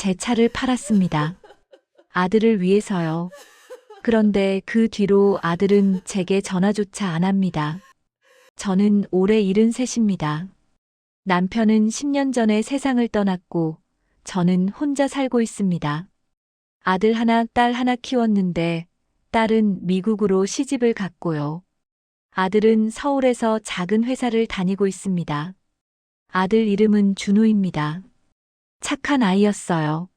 제 차를 팔았습니다. 아들을 위해서요. 그런데 그 뒤로 아들은 제게 전화조차 안 합니다. 저는 올해 73입니다. 남편은 10년 전에 세상을 떠났고 저는 혼자 살고 있습니다. 아들 하나, 딸 하나 키웠는데 딸은 미국으로 시집을 갔고요. 아들은 서울에서 작은 회사를 다니고 있습니다. 아들 이름은 준우입니다. 착한 아이였어요.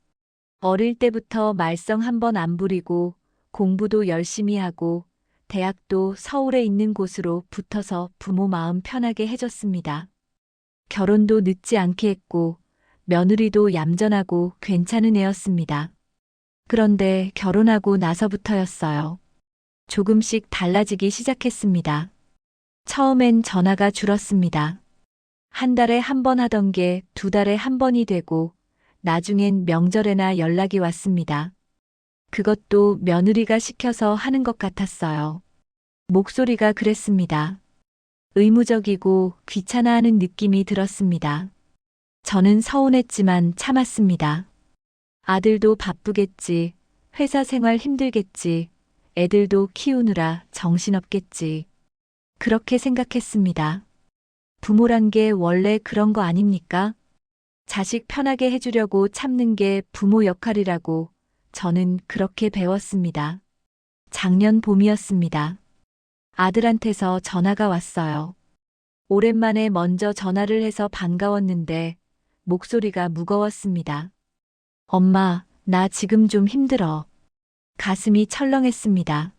어릴 때부터 말썽 한 번 안 부리고 공부도 열심히 하고 대학도 서울에 있는 곳으로 붙어서 부모 마음 편하게 해줬습니다. 결혼도 늦지 않게 했고 며느리도 얌전하고 괜찮은 애였습니다. 그런데 결혼하고 나서부터였어요. 조금씩 달라지기 시작했습니다. 처음엔 전화가 줄었습니다. 한 달에 한 번 하던 게 두 달에 한 번이 되고 나중엔 명절에나 연락이 왔습니다. 그것도 며느리가 시켜서 하는 것 같았어요. 목소리가 그랬습니다. 의무적이고 귀찮아하는 느낌이 들었습니다. 저는 서운했지만 참았습니다. 아들도 바쁘겠지, 회사 생활 힘들겠지, 애들도 키우느라 정신없겠지. 그렇게 생각했습니다. 부모란 게 원래 그런 거 아닙니까? 자식 편하게 해주려고 참는 게 부모 역할이라고 저는 그렇게 배웠습니다. 작년 봄이었습니다. 아들한테서 전화가 왔어요. 오랜만에 먼저 전화를 해서 반가웠는데 목소리가 무거웠습니다. 엄마, 나 지금 좀 힘들어. 가슴이 철렁했습니다.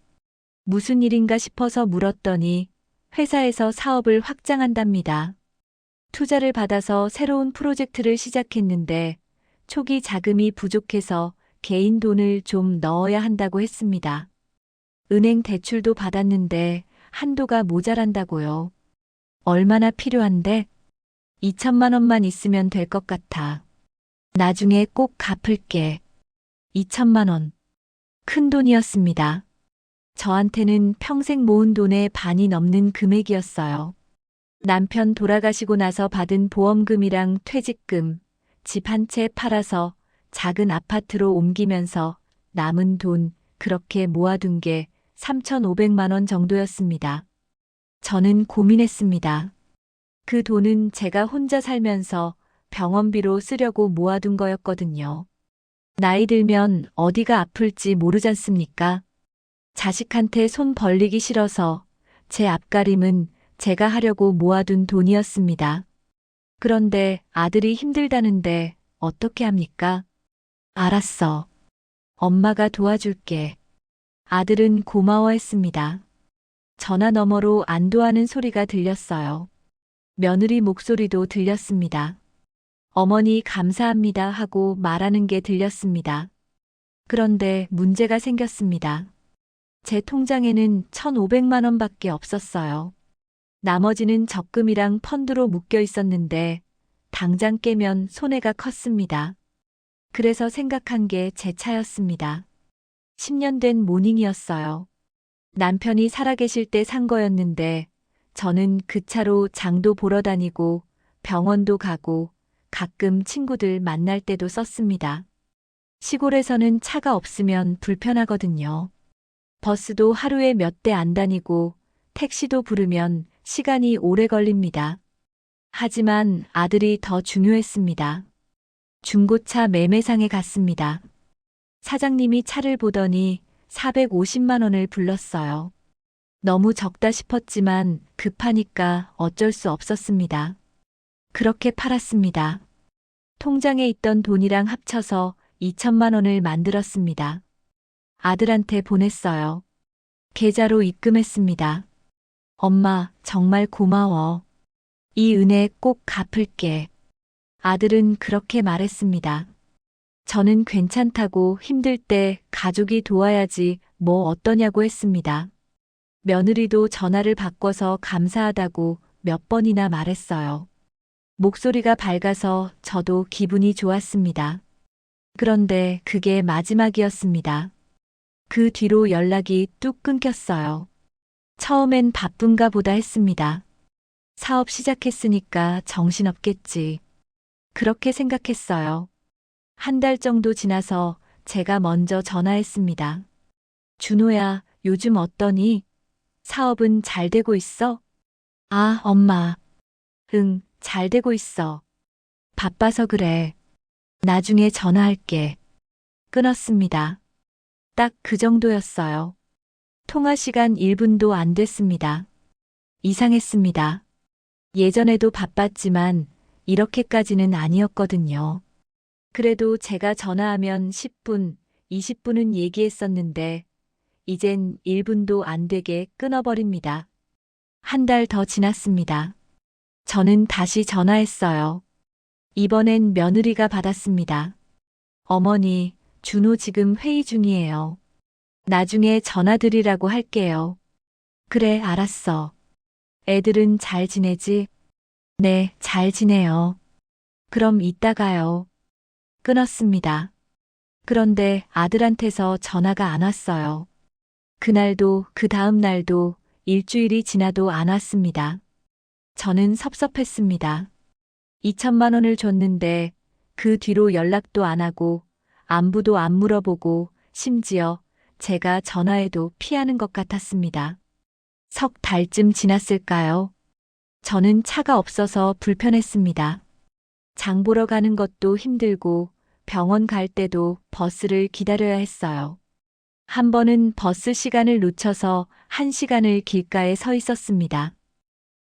무슨 일인가 싶어서 물었더니 회사에서 사업을 확장한답니다. 투자를 받아서 새로운 프로젝트를 시작했는데 초기 자금이 부족해서 개인 돈을 좀 넣어야 한다고 했습니다. 은행 대출도 받았는데 한도가 모자란다고요. 얼마나 필요한데? 2천만 원만 있으면 될 것 같아. 나중에 꼭 갚을게. 2천만 원. 큰 돈이었습니다. 저한테는 평생 모은 돈의 반이 넘는 금액이었어요. 남편 돌아가시고 나서 받은 보험금이랑 퇴직금, 집 한 채 팔아서 작은 아파트로 옮기면서 남은 돈 그렇게 모아둔 게 3,500만 원 정도였습니다. 저는 고민했습니다. 그 돈은 제가 혼자 살면서 병원비로 쓰려고 모아둔 거였거든요. 나이 들면 어디가 아플지 모르잖습니까? 자식한테 손 벌리기 싫어서 제 앞가림은 제가 하려고 모아둔 돈이었습니다. 그런데 아들이 힘들다는데 어떻게 합니까? 알았어. 엄마가 도와줄게. 아들은 고마워했습니다. 전화 너머로 안도하는 소리가 들렸어요. 며느리 목소리도 들렸습니다. 어머니 감사합니다 하고 말하는 게 들렸습니다. 그런데 문제가 생겼습니다. 제 통장에는 1,500만 원밖에 없었어요. 나머지는 적금이랑 펀드로 묶여 있었는데 당장 깨면 손해가 컸습니다. 그래서 생각한 게 제 차였습니다. 10년 된 모닝이었어요. 남편이 살아계실 때 산 거였는데 저는 그 차로 장도 보러 다니고 병원도 가고 가끔 친구들 만날 때도 썼습니다. 시골에서는 차가 없으면 불편하거든요. 버스도 하루에 몇 대 안 다니고 택시도 부르면 시간이 오래 걸립니다. 하지만 아들이 더 중요했습니다. 중고차 매매상에 갔습니다. 사장님이 차를 보더니 450만 원을 불렀어요. 너무 적다 싶었지만 급하니까 어쩔 수 없었습니다. 그렇게 팔았습니다. 통장에 있던 돈이랑 합쳐서 2천만 원을 만들었습니다. 아들한테 보냈어요. 계좌로 입금했습니다. 엄마, 정말 고마워. 이 은혜 꼭 갚을게. 아들은 그렇게 말했습니다. 저는 괜찮다고 힘들 때 가족이 도와야지 뭐 어떠냐고 했습니다. 며느리도 전화를 바꿔서 감사하다고 몇 번이나 말했어요. 목소리가 밝아서 저도 기분이 좋았습니다. 그런데 그게 마지막이었습니다. 그 뒤로 연락이 뚝 끊겼어요. 처음엔 바쁜가 보다 했습니다. 사업 시작했으니까 정신없겠지. 그렇게 생각했어요. 한 달 정도 지나서 제가 먼저 전화했습니다. 준호야, 요즘 어떠니? 사업은 잘 되고 있어? 아, 엄마. 응, 잘 되고 있어. 바빠서 그래. 나중에 전화할게. 끊었습니다. 딱 그 정도였어요. 통화 시간 1분도 안 됐습니다. 이상했습니다. 예전에도 바빴지만 이렇게까지는 아니었거든요. 그래도 제가 전화하면 10분, 20분은 얘기했었는데 이젠 1분도 안 되게 끊어버립니다. 한 달 더 지났습니다. 저는 다시 전화했어요. 이번엔 며느리가 받았습니다. 어머니, 준호 지금 회의 중이에요. 나중에 전화드리라고 할게요. 그래, 알았어. 애들은 잘 지내지? 네, 잘 지내요. 그럼 이따가요. 끊었습니다. 그런데 아들한테서 전화가 안 왔어요. 그날도 그 다음 날도 일주일이 지나도 안 왔습니다. 저는 섭섭했습니다. 2천만 원을 줬는데 그 뒤로 연락도 안 하고 안부도 안 물어보고 심지어 제가 전화해도 피하는 것 같았습니다. 석 달쯤 지났을까요? 저는 차가 없어서 불편했습니다. 장 보러 가는 것도 힘들고 병원 갈 때도 버스를 기다려야 했어요. 한 번은 버스 시간을 놓쳐서 1시간을 길가에 서 있었습니다.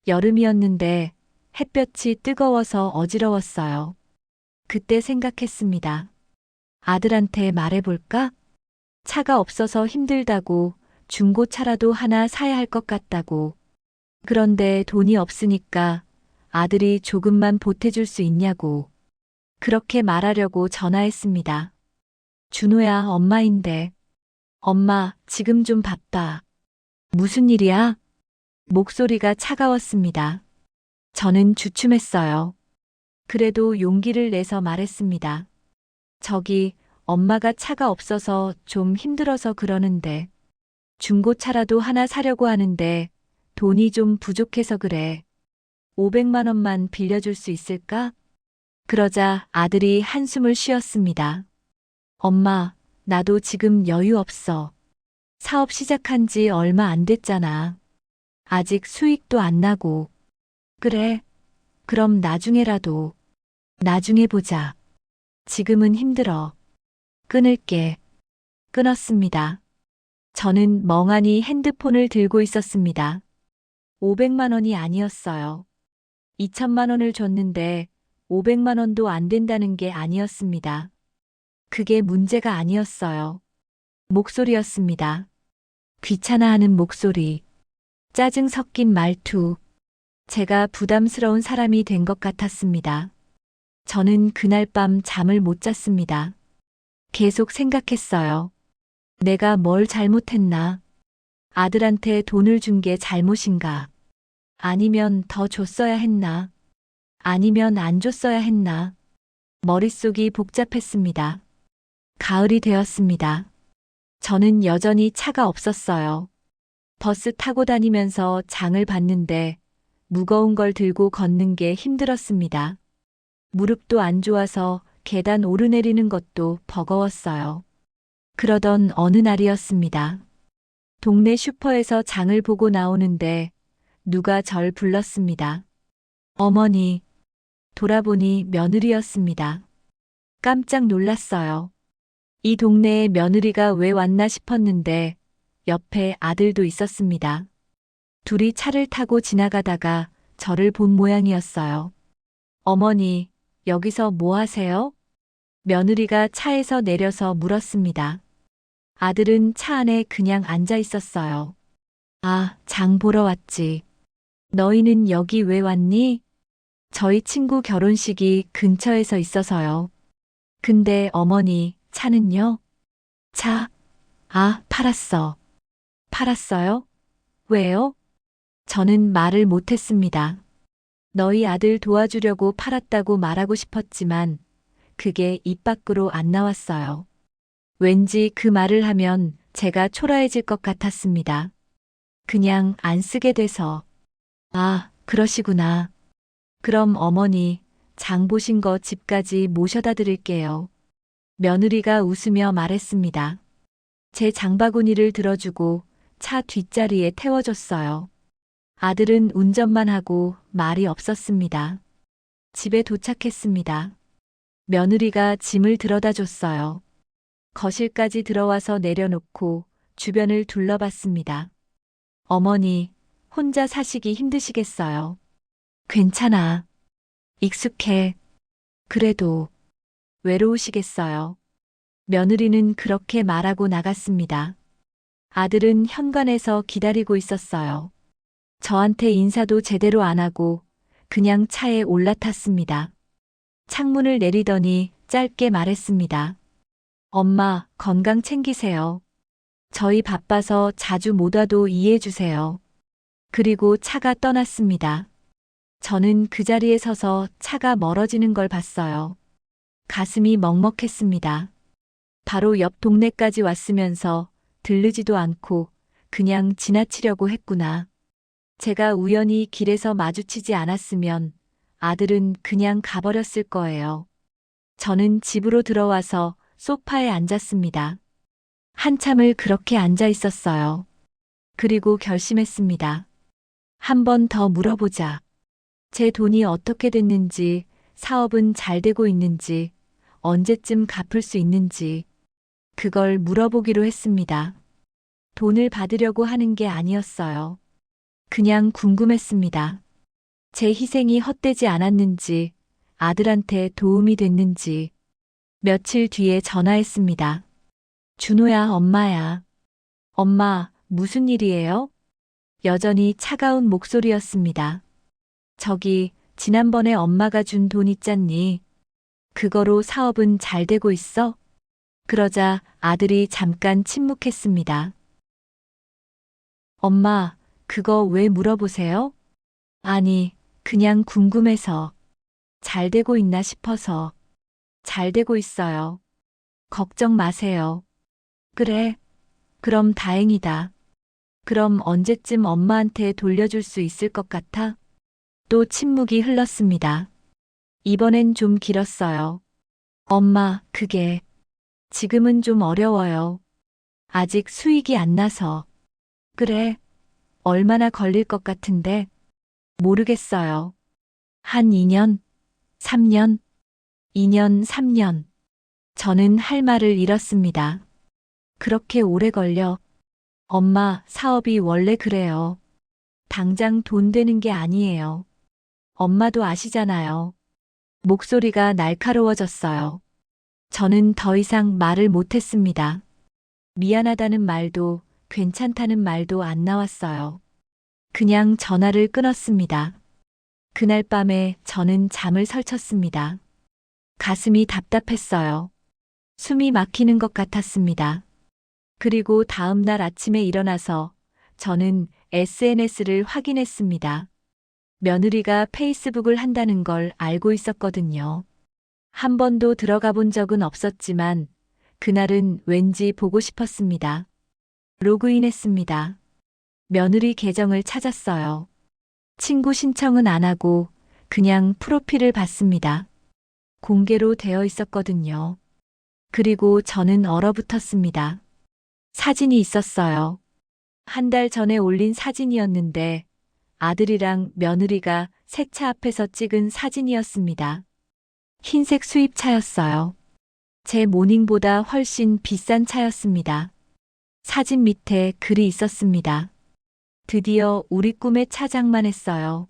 여름이었는데 햇볕이 뜨거워서 어지러웠어요. 그때 생각했습니다. 아들한테 말해볼까? 차가 없어서 힘들다고, 중고차라도 하나 사야 할 것 같다고. 그런데 돈이 없으니까 아들이 조금만 보태줄 수 있냐고. 그렇게 말하려고 전화했습니다. 준호야, 엄마인데. 엄마, 지금 좀 바빠. 무슨 일이야? 목소리가 차가웠습니다. 저는 주춤했어요. 그래도 용기를 내서 말했습니다. 저기, 엄마가 차가 없어서 좀 힘들어서 그러는데, 중고차라도 하나 사려고 하는데, 돈이 좀 부족해서 그래. 500만 원만 빌려줄 수 있을까? 그러자 아들이 한숨을 쉬었습니다. 엄마, 나도 지금 여유 없어. 사업 시작한 지 얼마 안 됐잖아. 아직 수익도 안 나고. 그래. 그럼 나중에라도. 나중에 보자. 지금은 힘들어. 끊을게. 끊었습니다. 저는 멍하니 핸드폰을 들고 있었습니다. 500만 원이 아니었어요. 2천만 원을 줬는데 500만 원도 안 된다는 게 아니었습니다. 그게 문제가 아니었어요. 목소리였습니다. 귀찮아하는 목소리. 짜증 섞인 말투. 제가 부담스러운 사람이 된 것 같았습니다. 저는 그날 밤 잠을 못 잤습니다. 계속 생각했어요. 내가 뭘 잘못했나? 아들한테 돈을 준 게 잘못인가? 아니면 더 줬어야 했나? 아니면 안 줬어야 했나? 머릿속이 복잡했습니다. 가을이 되었습니다. 저는 여전히 차가 없었어요. 버스 타고 다니면서 장을 봤는데 무거운 걸 들고 걷는 게 힘들었습니다. 무릎도 안 좋아서 계단 오르내리는 것도 버거웠어요. 그러던 어느 날이었습니다. 동네 슈퍼에서 장을 보고 나오는데 누가 절 불렀습니다. 어머니, 돌아보니 며느리였습니다. 깜짝 놀랐어요. 이 동네에 며느리가 왜 왔나 싶었는데 옆에 아들도 있었습니다. 둘이 차를 타고 지나가다가 저를 본 모양이었어요. 어머니, 여기서 뭐 하세요? 며느리가 차에서 내려서 물었습니다. 아들은 차 안에 그냥 앉아 있었어요. 아, 장 보러 왔지. 너희는 여기 왜 왔니? 저희 친구 결혼식이 근처에서 있어서요. 근데 어머니, 차는요? 차? 아, 팔았어. 팔았어요? 왜요? 저는 말을 못했습니다. 너희 아들 도와주려고 팔았다고 말하고 싶었지만 그게 입 밖으로 안 나왔어요. 왠지 그 말을 하면 제가 초라해질 것 같았습니다. 그냥 안 쓰게 돼서. 아, 그러시구나. 그럼 어머니, 장 보신 거 집까지 모셔다 드릴게요. 며느리가 웃으며 말했습니다. 제 장바구니를 들어주고 차 뒷자리에 태워줬어요. 아들은 운전만 하고 말이 없었습니다. 집에 도착했습니다. 며느리가 짐을 들어다 줬어요. 거실까지 들어와서 내려놓고 주변을 둘러봤습니다. 어머니, 혼자 사시기 힘드시겠어요. 괜찮아. 익숙해. 그래도 외로우시겠어요. 며느리는 그렇게 말하고 나갔습니다. 아들은 현관에서 기다리고 있었어요. 저한테 인사도 제대로 안 하고 그냥 차에 올라탔습니다. 창문을 내리더니 짧게 말했습니다. 엄마, 건강 챙기세요. 저희 바빠서 자주 못 와도 이해해 주세요. 그리고 차가 떠났습니다. 저는 그 자리에 서서 차가 멀어지는 걸 봤어요. 가슴이 먹먹했습니다. 바로 옆 동네까지 왔으면서 들르지도 않고 그냥 지나치려고 했구나. 제가 우연히 길에서 마주치지 않았으면 아들은 그냥 가버렸을 거예요. 저는 집으로 들어와서 소파에 앉았습니다. 한참을 그렇게 앉아 있었어요. 그리고 결심했습니다. 한 번 더 물어보자. 제 돈이 어떻게 됐는지, 사업은 잘 되고 있는지, 언제쯤 갚을 수 있는지, 그걸 물어보기로 했습니다. 돈을 받으려고 하는 게 아니었어요. 그냥 궁금했습니다. 제 희생이 헛되지 않았는지, 아들한테 도움이 됐는지. 며칠 뒤에 전화했습니다. 준호야, 엄마야. 엄마, 무슨 일이에요? 여전히 차가운 목소리였습니다. 저기, 지난번에 엄마가 준 돈 있잖니. 그거로 사업은 잘 되고 있어? 그러자 아들이 잠깐 침묵했습니다. 엄마, 그거 왜 물어보세요? 아니, 그냥 궁금해서. 잘 되고 있나 싶어서. 잘 되고 있어요. 걱정 마세요. 그래, 그럼 다행이다. 그럼 언제쯤 엄마한테 돌려줄 수 있을 것 같아? 또 침묵이 흘렀습니다. 이번엔 좀 길었어요. 엄마, 그게 지금은 좀 어려워요. 아직 수익이 안 나서. 그래, 얼마나 걸릴 것 같은데? 모르겠어요. 한 2년, 3년, 2년, 3년. 저는 할 말을 잃었습니다. 그렇게 오래 걸려. 엄마, 사업이 원래 그래요. 당장 돈 되는 게 아니에요. 엄마도 아시잖아요. 목소리가 날카로워졌어요. 저는 더 이상 말을 못했습니다. 미안하다는 말도 괜찮다는 말도 안 나왔어요. 그냥 전화를 끊었습니다. 그날 밤에 저는 잠을 설쳤습니다. 가슴이 답답했어요. 숨이 막히는 것 같았습니다. 그리고 다음 날 아침에 일어나서 저는 SNS를 확인했습니다. 며느리가 페이스북을 한다는 걸 알고 있었거든요. 한 번도 들어가 본 적은 없었지만 그날은 왠지 보고 싶었습니다. 로그인했습니다. 며느리 계정을 찾았어요. 친구 신청은 안 하고 그냥 프로필을 봤습니다. 공개로 되어 있었거든요. 그리고 저는 얼어붙었습니다. 사진이 있었어요. 한 달 전에 올린 사진이었는데 아들이랑 며느리가 새 차 앞에서 찍은 사진이었습니다. 흰색 수입차였어요. 제 모닝보다 훨씬 비싼 차였습니다. 사진 밑에 글이 있었습니다. 드디어 우리 꿈의 차 장만했어요.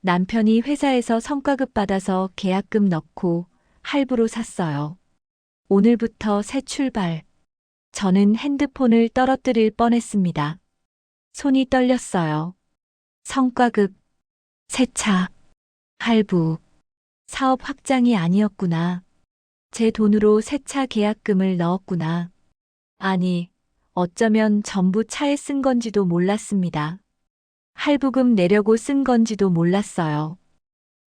남편이 회사에서 성과급 받아서 계약금 넣고 할부로 샀어요. 오늘부터 새 출발. 저는 핸드폰을 떨어뜨릴 뻔했습니다. 손이 떨렸어요. 성과급, 새 차, 할부. 사업 확장이 아니었구나. 제 돈으로 새 차 계약금을 넣었구나. 아니, 어쩌면 전부 차에 쓴 건지도 몰랐습니다. 할부금 내려고 쓴 건지도 몰랐어요.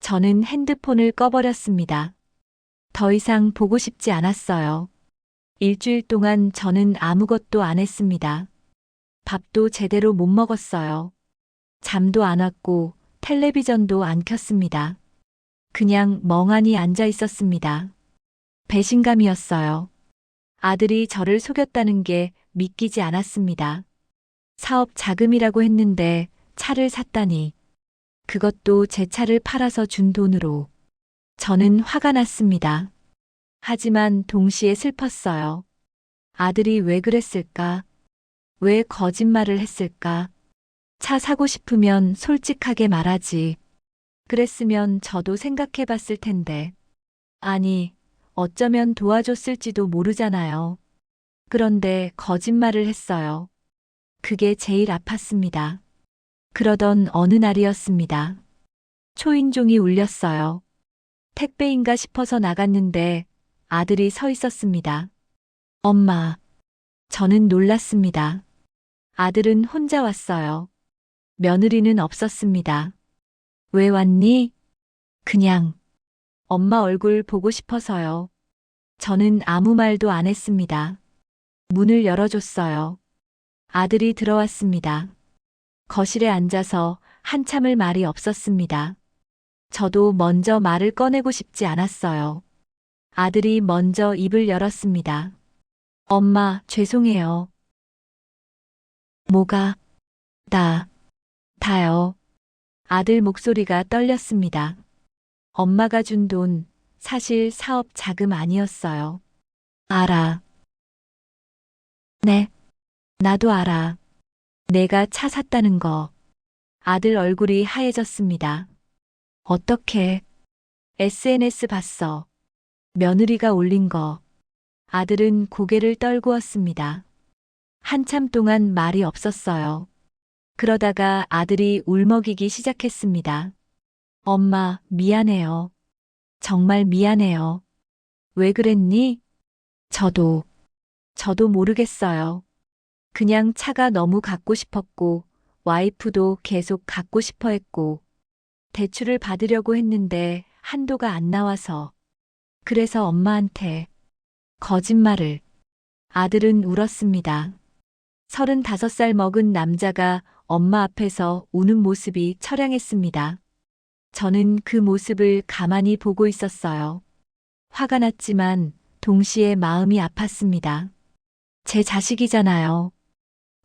저는 핸드폰을 꺼버렸습니다. 더 이상 보고 싶지 않았어요. 일주일 동안 저는 아무것도 안 했습니다. 밥도 제대로 못 먹었어요. 잠도 안 왔고 텔레비전도 안 켰습니다. 그냥 멍하니 앉아 있었습니다. 배신감이었어요. 아들이 저를 속였다는 게 믿기지 않았습니다. 사업 자금이라고 했는데 차를 샀다니. 그것도 제 차를 팔아서 준 돈으로. 저는 화가 났습니다. 하지만 동시에 슬펐어요. 아들이 왜 그랬을까? 왜 거짓말을 했을까? 차 사고 싶으면 솔직하게 말하지. 그랬으면 저도 생각해 봤을 텐데. 아니, 어쩌면 도와줬을지도 모르잖아요. 그런데 거짓말을 했어요. 그게 제일 아팠습니다. 그러던 어느 날이었습니다. 초인종이 울렸어요. 택배인가 싶어서 나갔는데 아들이 서 있었습니다. 엄마. 저는 놀랐습니다. 아들은 혼자 왔어요. 며느리는 없었습니다. 왜 왔니? 그냥 엄마 얼굴 보고 싶어서요. 저는 아무 말도 안 했습니다. 문을 열어줬어요. 아들이 들어왔습니다. 거실에 앉아서 한참을 말이 없었습니다. 저도 먼저 말을 꺼내고 싶지 않았어요. 아들이 먼저 입을 열었습니다. 엄마, 죄송해요. 뭐가? 다요. 아들 목소리가 떨렸습니다. 엄마가 준 돈, 사실 사업 자금 아니었어요. 알아. 네, 나도 알아. 내가 차 샀다는 거. 아들 얼굴이 하얘졌습니다. 어떻게? SNS 봤어. 며느리가 올린 거. 아들은 고개를 떨구었습니다. 한참 동안 말이 없었어요. 그러다가 아들이 울먹이기 시작했습니다. 엄마, 미안해요. 정말 미안해요. 왜 그랬니? 저도 모르겠어요. 그냥 차가 너무 갖고 싶었고, 와이프도 계속 갖고 싶어 했고, 대출을 받으려고 했는데 한도가 안 나와서. 그래서 엄마한테 거짓말을. 아들은 울었습니다. 35살 먹은 남자가 엄마 앞에서 우는 모습이 처량했습니다. 저는 그 모습을 가만히 보고 있었어요. 화가 났지만 동시에 마음이 아팠습니다. 제 자식이잖아요.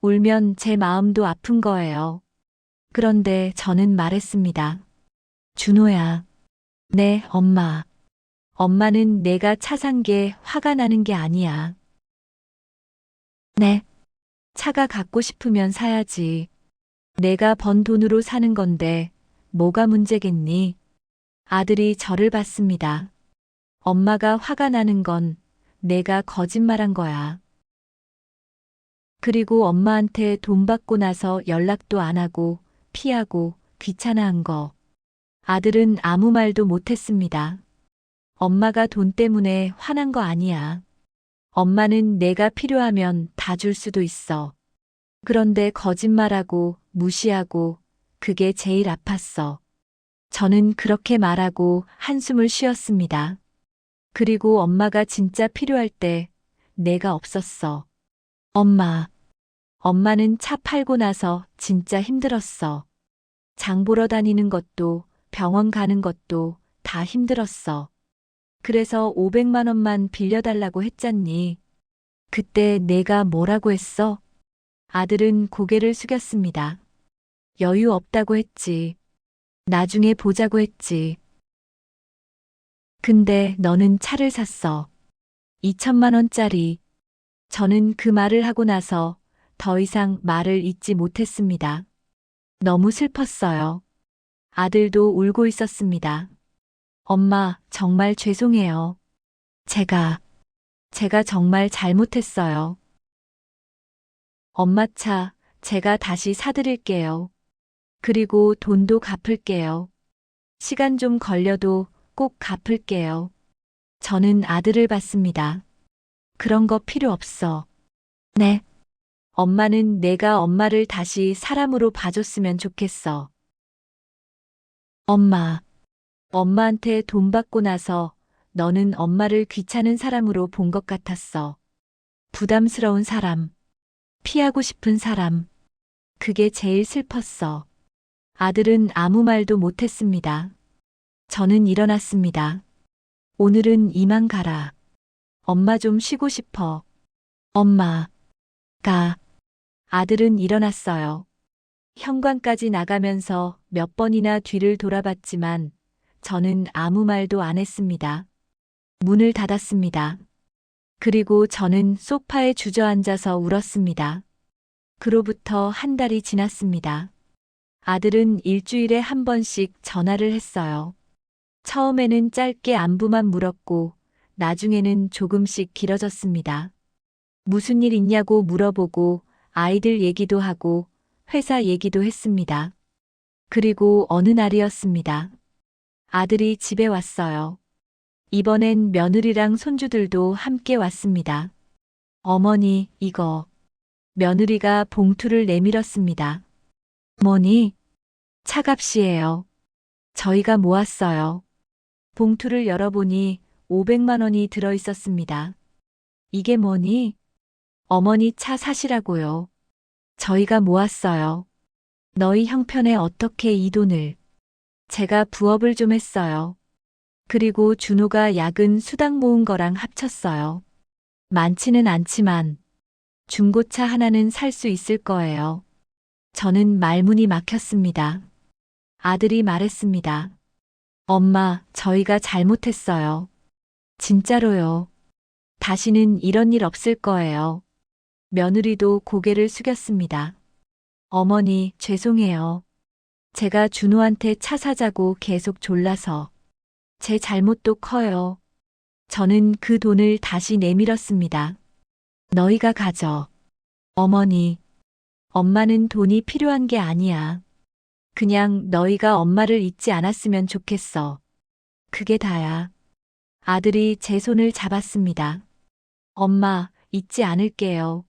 울면 제 마음도 아픈 거예요. 그런데 저는 말했습니다. 준호야. 네, 엄마. 엄마는 내가 차 산 게 화가 나는 게 아니야. 네. 차가 갖고 싶으면 사야지. 내가 번 돈으로 사는 건데 뭐가 문제겠니? 아들이 저를 봤습니다. 엄마가 화가 나는 건 내가 거짓말한 거야. 그리고 엄마한테 돈 받고 나서 연락도 안 하고 피하고 귀찮아한 거. 아들은 아무 말도 못했습니다. 엄마가 돈 때문에 화난 거 아니야. 엄마는 내가 필요하면 다 줄 수도 있어. 그런데 거짓말하고 무시하고 그게 제일 아팠어. 저는 그렇게 말하고 한숨을 쉬었습니다. 그리고 엄마가 진짜 필요할 때 내가 없었어. 엄마는 차 팔고 나서 진짜 힘들었어. 장 보러 다니는 것도 병원 가는 것도 다 힘들었어. 그래서 500만 원만 빌려달라고 했잖니. 그때 내가 뭐라고 했어? 아들은 고개를 숙였습니다. 여유 없다고 했지. 나중에 보자고 했지. 근데 너는 차를 샀어. 2천만 원짜리. 저는 그 말을 하고 나서 더 이상 말을 잇지 못했습니다. 너무 슬펐어요. 아들도 울고 있었습니다. 엄마, 정말 죄송해요. 제가 정말 잘못했어요. 엄마 차, 제가 다시 사드릴게요. 그리고 돈도 갚을게요. 시간 좀 걸려도 꼭 갚을게요. 저는 아들을 봤습니다. 그런 거 필요 없어. 네. 엄마는 내가 엄마를 다시 사람으로 봐줬으면 좋겠어. 엄마한테 돈 받고 나서 너는 엄마를 귀찮은 사람으로 본 것 같았어. 부담스러운 사람, 피하고 싶은 사람. 그게 제일 슬펐어. 아들은 아무 말도 못했습니다. 저는 일어났습니다. 오늘은 이만 가라. 엄마 좀 쉬고 싶어. 엄마, 가. 아들은 일어났어요. 현관까지 나가면서 몇 번이나 뒤를 돌아봤지만 저는 아무 말도 안 했습니다. 문을 닫았습니다. 그리고 저는 소파에 주저앉아서 울었습니다. 그로부터 한 달이 지났습니다. 아들은 일주일에 한 번씩 전화를 했어요. 처음에는 짧게 안부만 물었고, 나중에는 조금씩 길어졌습니다. 무슨 일 있냐고 물어보고, 아이들 얘기도 하고, 회사 얘기도 했습니다. 그리고 어느 날이었습니다. 아들이 집에 왔어요. 이번엔 며느리랑 손주들도 함께 왔습니다. 어머니, 이거. 며느리가 봉투를 내밀었습니다. 어머니, 차값이에요. 저희가 모았어요. 봉투를 열어보니 500만 원이 들어 있었습니다. 이게 뭐니? 어머니 차 사시라고요. 저희가 모았어요. 너희 형편에 어떻게 이 돈을. 제가 부업을 좀 했어요. 그리고 준호가 야근 수당 모은 거랑 합쳤어요. 많지는 않지만 중고차 하나는 살 수 있을 거예요. 저는 말문이 막혔습니다. 아들이 말했습니다. 엄마, 저희가 잘못했어요. 진짜로요. 다시는 이런 일 없을 거예요. 며느리도 고개를 숙였습니다. 어머니, 죄송해요. 제가 준호한테 차 사자고 계속 졸라서. 제 잘못도 커요. 저는 그 돈을 다시 내밀었습니다. 너희가 가져. 어머니, 엄마는 돈이 필요한 게 아니야. 그냥 너희가 엄마를 잊지 않았으면 좋겠어. 그게 다야. 아들이 제 손을 잡았습니다. 엄마, 잊지 않을게요.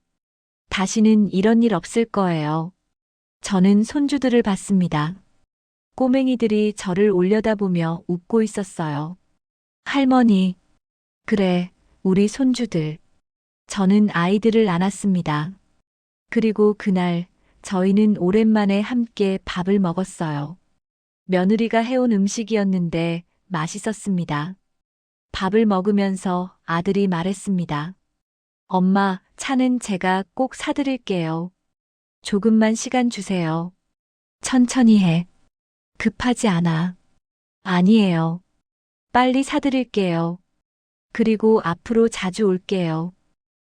다시는 이런 일 없을 거예요. 저는 손주들을 봤습니다. 꼬맹이들이 저를 올려다보며 웃고 있었어요. 할머니, 그래, 우리 손주들. 저는 아이들을 안았습니다. 그리고 그날 저희는 오랜만에 함께 밥을 먹었어요. 며느리가 해온 음식이었는데 맛있었습니다. 밥을 먹으면서 아들이 말했습니다. 엄마, 차는 제가 꼭 사드릴게요. 조금만 시간 주세요. 천천히 해. 급하지 않아. 아니에요. 빨리 사드릴게요. 그리고 앞으로 자주 올게요.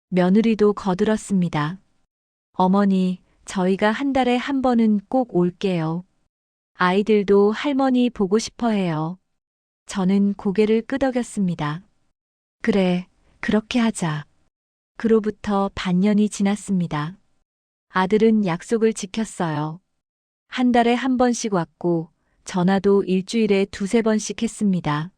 며느리도 거들었습니다. 어머니, 저희가 한 달에 한 번은 꼭 올게요. 아이들도 할머니 보고 싶어 해요. 저는 고개를 끄덕였습니다. 그래, 그렇게 하자. 그로부터 반년이 지났습니다. 아들은 약속을 지켰어요. 한 달에 한 번씩 왔고, 전화도 일주일에 두세 번씩 했습니다.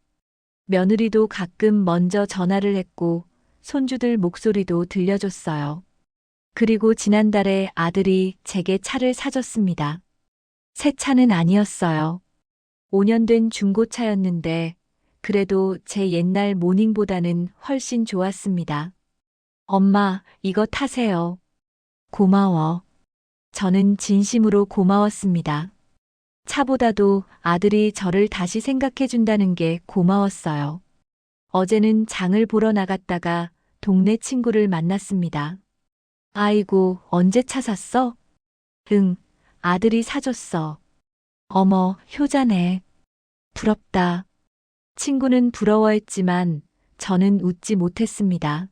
며느리도 가끔 먼저 전화를 했고, 손주들 목소리도 들려줬어요. 그리고 지난달에 아들이 제게 차를 사줬습니다. 새 차는 아니었어요. 5년 된 중고차였는데, 그래도 제 옛날 모닝보다는 훨씬 좋았습니다. 엄마, 이거 타세요. 고마워. 저는 진심으로 고마웠습니다. 차보다도 아들이 저를 다시 생각해준다는 게 고마웠어요. 어제는 장을 보러 나갔다가 동네 친구를 만났습니다. 아이고, 언제 차 샀어? 응, 아들이 사줬어. 어머, 효자네. 부럽다. 친구는 부러워했지만 저는 웃지 못했습니다.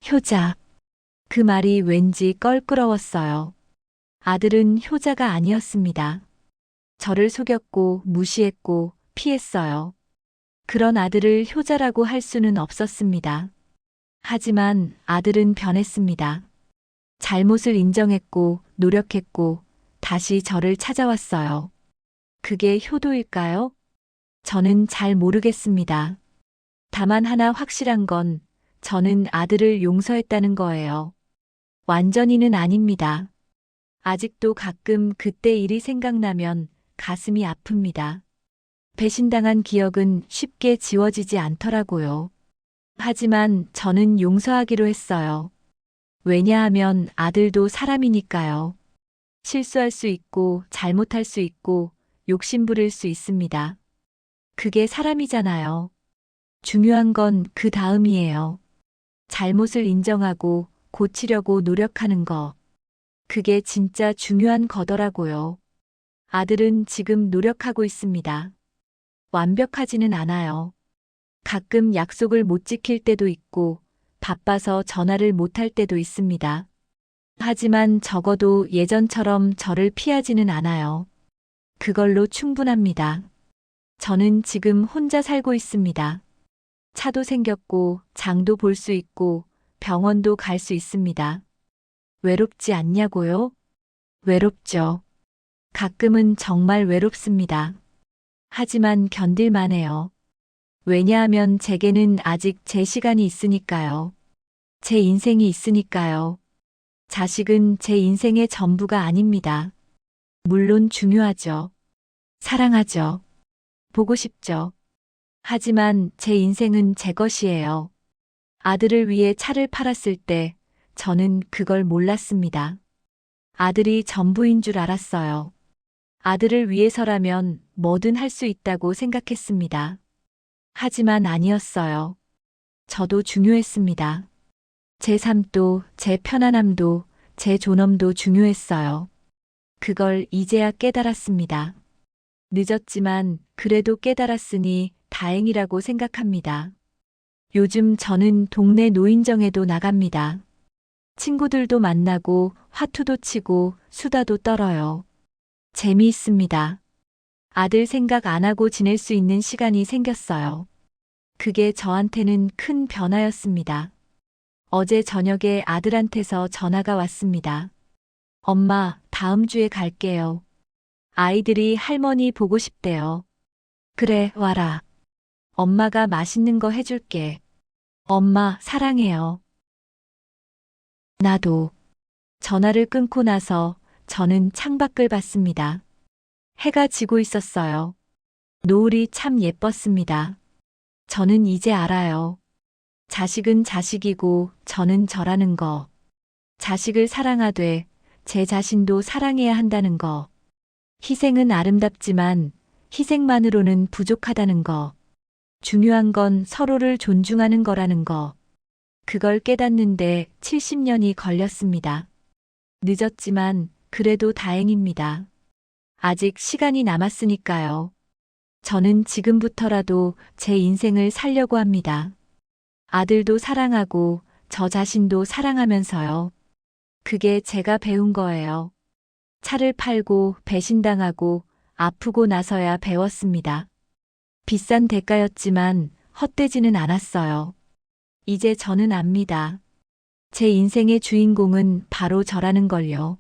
효자. 그 말이 왠지 껄끄러웠어요. 아들은 효자가 아니었습니다. 저를 속였고 무시했고 피했어요. 그런 아들을 효자라고 할 수는 없었습니다. 하지만 아들은 변했습니다. 잘못을 인정했고 노력했고 다시 저를 찾아왔어요. 그게 효도일까요? 저는 잘 모르겠습니다. 다만 하나 확실한 건 저는 아들을 용서했다는 거예요. 완전히는 아닙니다. 아직도 가끔 그때 일이 생각나면 가슴이 아픕니다. 배신당한 기억은 쉽게 지워지지 않더라고요. 하지만 저는 용서하기로 했어요. 왜냐하면 아들도 사람이니까요. 실수할 수 있고 잘못할 수 있고 욕심부릴 수 있습니다. 그게 사람이잖아요. 중요한 건 그 다음이에요. 잘못을 인정하고 고치려고 노력하는 거. 그게 진짜 중요한 거더라고요. 아들은 지금 노력하고 있습니다. 완벽하지는 않아요. 가끔 약속을 못 지킬 때도 있고, 바빠서 전화를 못 할 때도 있습니다. 하지만 적어도 예전처럼 저를 피하지는 않아요. 그걸로 충분합니다. 저는 지금 혼자 살고 있습니다. 차도 생겼고, 장도 볼 수 있고, 병원도 갈 수 있습니다. 외롭지 않냐고요? 외롭죠. 가끔은 정말 외롭습니다. 하지만 견딜만해요. 왜냐하면 제게는 아직 제 시간이 있으니까요. 제 인생이 있으니까요. 자식은 제 인생의 전부가 아닙니다. 물론 중요하죠. 사랑하죠. 보고 싶죠. 하지만 제 인생은 제 것이에요. 아들을 위해 차를 팔았을 때 저는 그걸 몰랐습니다. 아들이 전부인 줄 알았어요. 아들을 위해서라면 뭐든 할 수 있다고 생각했습니다. 하지만 아니었어요. 저도 중요했습니다. 제 삶도, 제 편안함도, 제 존엄도 중요했어요. 그걸 이제야 깨달았습니다. 늦었지만 그래도 깨달았으니 다행이라고 생각합니다. 요즘 저는 동네 노인정에도 나갑니다. 친구들도 만나고 화투도 치고 수다도 떨어요. 재미있습니다. 아들 생각 안 하고 지낼 수 있는 시간이 생겼어요. 그게 저한테는 큰 변화였습니다. 어제 저녁에 아들한테서 전화가 왔습니다. 엄마, 다음 주에 갈게요. 아이들이 할머니 보고 싶대요. 그래, 와라. 엄마가 맛있는 거 해줄게. 엄마, 사랑해요. 나도. 전화를 끊고 나서 저는 창밖을 봤습니다. 해가 지고 있었어요. 노을이 참 예뻤습니다. 저는 이제 알아요. 자식은 자식이고 저는 저라는 거. 자식을 사랑하되 제 자신도 사랑해야 한다는 거. 희생은 아름답지만 희생만으로는 부족하다는 거. 중요한 건 서로를 존중하는 거라는 거. 그걸 깨닫는데 70년이 걸렸습니다. 늦었지만 그래도 다행입니다. 아직 시간이 남았으니까요. 저는 지금부터라도 제 인생을 살려고 합니다. 아들도 사랑하고 저 자신도 사랑하면서요. 그게 제가 배운 거예요. 차를 팔고 배신당하고 아프고 나서야 배웠습니다. 비싼 대가였지만 헛되지는 않았어요. 이제 저는 압니다. 제 인생의 주인공은 바로 저라는 걸요.